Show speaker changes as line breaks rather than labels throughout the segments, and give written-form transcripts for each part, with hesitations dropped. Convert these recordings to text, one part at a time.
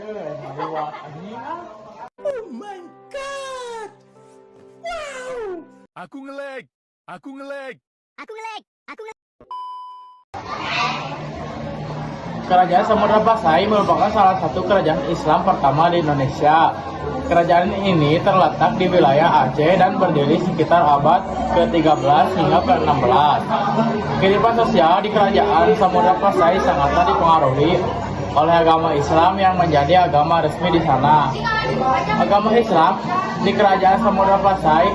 Oh my god! Wow!
Aku ngelag. Aku ngelag.
Kerajaan Samudra Pasai merupakan salah satu kerajaan Islam pertama di Indonesia. Kerajaan ini terletak di wilayah Aceh dan berdiri sekitar abad ke-13 hingga ke-16. Kehidupan sosial di kerajaan Samudra Pasai sangatlah dipengaruhi oleh agama Islam yang menjadi agama resmi di sana. Agama Islam di kerajaan Samudra Pasai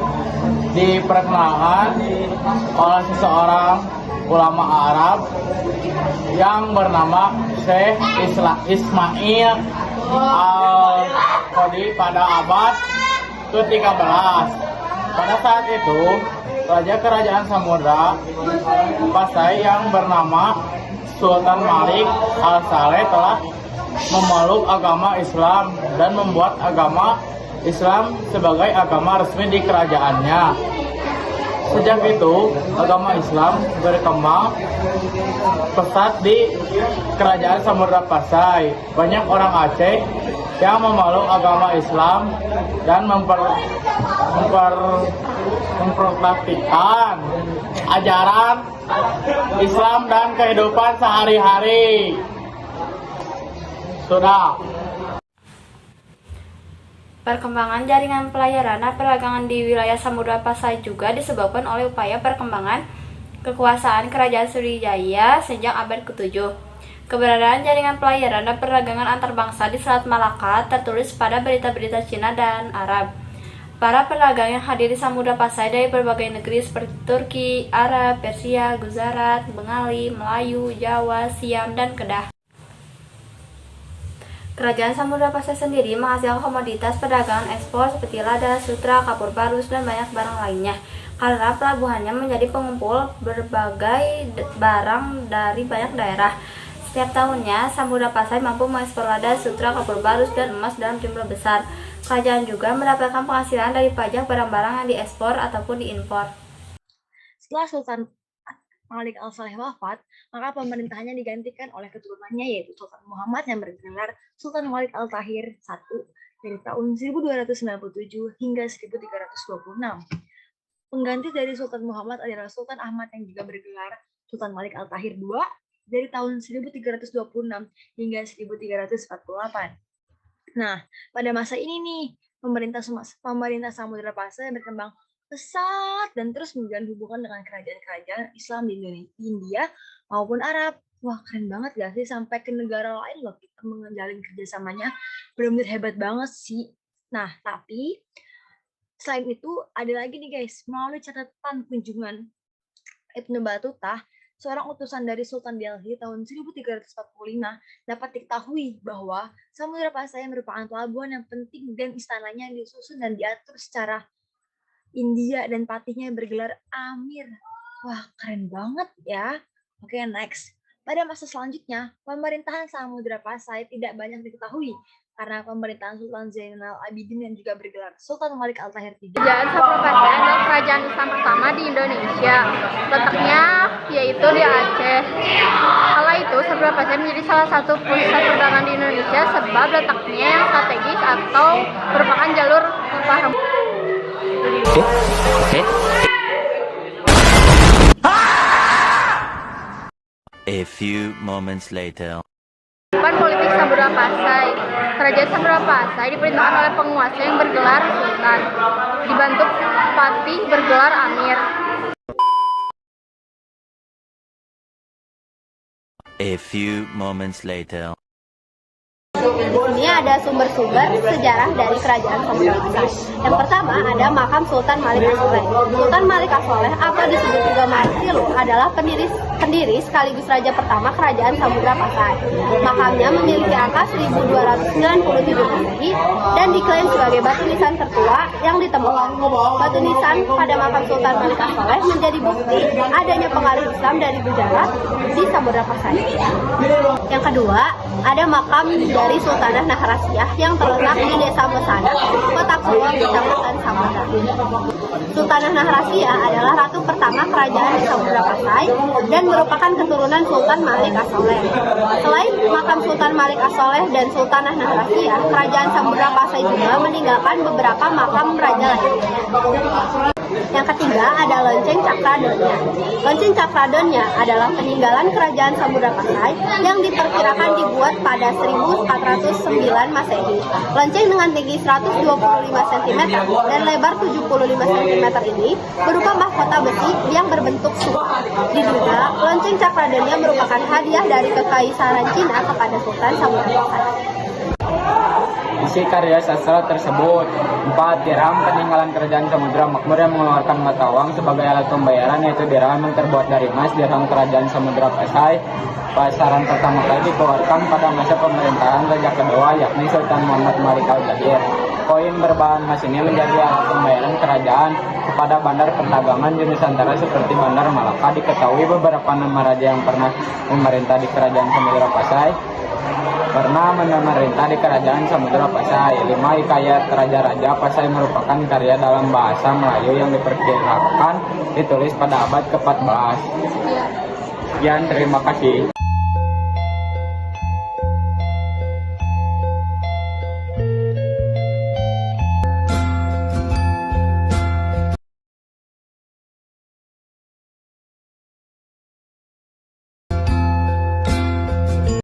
diperkenalkan oleh seseorang ulama Arab yang bernama Syekh Ismail Al-Qadi pada abad ke-13. Pada saat itu, Raja Kerajaan Samudra Pasai yang bernama Sultan Malik Al-Saleh telah memeluk agama Islam dan membuat agama Islam sebagai agama resmi di kerajaannya. Sejak itu, agama Islam berkembang pesat di kerajaan Samudra Pasai. Banyak orang Aceh yang memeluk agama Islam dan mempraktikkan ajaran Islam dan kehidupan sehari-hari. Sudah.
Perkembangan jaringan pelayaran dan perdagangan di wilayah Samudra Pasai juga disebabkan oleh upaya perkembangan kekuasaan Kerajaan Sriwijaya sejak abad ke-7. Keberadaan jaringan pelayaran dan perdagangan antar bangsa di Selat Malaka tertulis pada berita-berita Cina dan Arab. Para pedagang yang hadir di Samudra Pasai dari berbagai negeri seperti Turki, Arab, Persia, Gujarat, Bengali, Melayu, Jawa, Siam, dan Kedah. Kerajaan Samudra Pasai sendiri menghasilkan komoditas perdagangan ekspor seperti lada, sutra, kapur barus, dan banyak barang lainnya. Karena pelabuhannya menjadi pengumpul berbagai barang dari banyak daerah. Setiap tahunnya, Samudra Pasai mampu mengekspor lada, sutra, kapur barus, dan emas dalam jumlah besar. Kerajaan juga mendapatkan penghasilan dari pajak barang-barang yang diekspor ataupun diimpor.
Setelah Sultan Malik Al-Saleh wafat, maka pemerintahannya digantikan oleh keturunannya yaitu Sultan Muhammad yang bergelar Sultan Malik Al-Tahir I dari tahun 1297 hingga 1326. Pengganti dari Sultan Muhammad adalah Sultan Ahmad yang juga bergelar Sultan Malik Al-Tahir II dari tahun 1326 hingga 1348. Nah, pada masa ini nih, pemerintah Samudra Pasai berkembang pesat dan terus menjalin hubungan dengan kerajaan-kerajaan Islam di India maupun Arab. Wah, keren banget gak sih? Sampai ke negara lain loh kita menjalin kerjasamanya. Benar-benar hebat banget sih. Nah, tapi selain itu ada lagi nih guys, melalui catatan kunjungan Ibnu Battuta, seorang utusan dari Sultan Delhi tahun 1345, dapat diketahui bahwa Samudra Pasai merupakan pelabuhan yang penting dan istananya disusun dan diatur secara India dan patihnya bergelar Amir. Wah, keren banget ya. Oke, next. Pada masa selanjutnya, pemerintahan Samudra Pasai tidak banyak diketahui karena pemerintahan Sultan Zainal Abidin yang juga bergelar Sultan Malik Al-Tahir III.
Kerajaan Samudra Pasai adalah kerajaan Islam pertama di Indonesia. Letaknya yaitu di Aceh. Kala itu, Samudra Pasai menjadi salah satu pusat perdagangan di Indonesia sebab letaknya yang strategis atau merupakan jalur rempah.
A few moments later.
Politik Samudra Pasai. Kerajaan Samudra Pasai diperintahkan oleh penguasa yang bergelar Sultan, dibantu patih bergelar Amir.
A few moments later.
Ini ada sumber-sumber sejarah dari kerajaan Samudra Pasai. Yang pertama ada makam Sultan Malik As-Saleh. Sultan Malik As-Saleh atau disebut juga Malik Silu adalah pendiri sekaligus raja pertama kerajaan Samudra Pasai. Makamnya memiliki angka 1297 Masehi dan diklaim sebagai batu nisan tertua yang ditemukan. Batu nisan pada makam Sultan Malik As-Saleh menjadi bukti adanya pengaruh Islam dari Gujarat di Samudra Pasai. Yang kedua, ada makam dari Sultanah Naharasiyah yang terletak di Desa Mesana, Kota Kulon, Kecamatan Samudra. Sultanah Nahrasia adalah ratu pertama kerajaan di Samudra Pasai dan merupakan keturunan Sultan Malik As-Soleh. Selain makam Sultan Malik As-Soleh dan Sultanah Nahrasia, kerajaan Samudra Pasai juga meninggalkan beberapa makam raja lainnya. Yang ketiga ada lonceng Cakradonya. Lonceng Cakradonya adalah peninggalan kerajaan Samudra Pasai yang diperkirakan dibuat pada 1409 Masehi. Lonceng dengan tinggi 125 cm dan lebar 75 cm ini berupa mahkota besi yang berbentuk supa. Diduga, lonceng Cakradonya merupakan hadiah dari Kekaisaran Cina kepada Sultan Samudra Pasai.
Isi karya sastra tersebut 4. Dirham peninggalan kerajaan Samudra Makmur yang mengeluarkan mata uang sebagai alat pembayaran, yaitu dirham yang terbuat dari emas. Dirham kerajaan Samudra Pasai pasaran pertama kali dikeluarkan pada masa pemerintahan Raja kedua, yakni Sultan Muhammad Malik Al-Jahir. Koin berbahan emas ini menjadi alat pembayaran kerajaan kepada bandar perdagangan di Nusantara seperti Bandar Malaka. Diketahui beberapa nama raja yang pernah memerintah di kerajaan Samudra Pasai memerintah di kerajaan Samudra Pasai. 5. Hikayat Raja-Raja Pasai merupakan karya dalam bahasa Melayu yang diperkirakan ditulis pada abad ke-14. Sekian, terima kasih.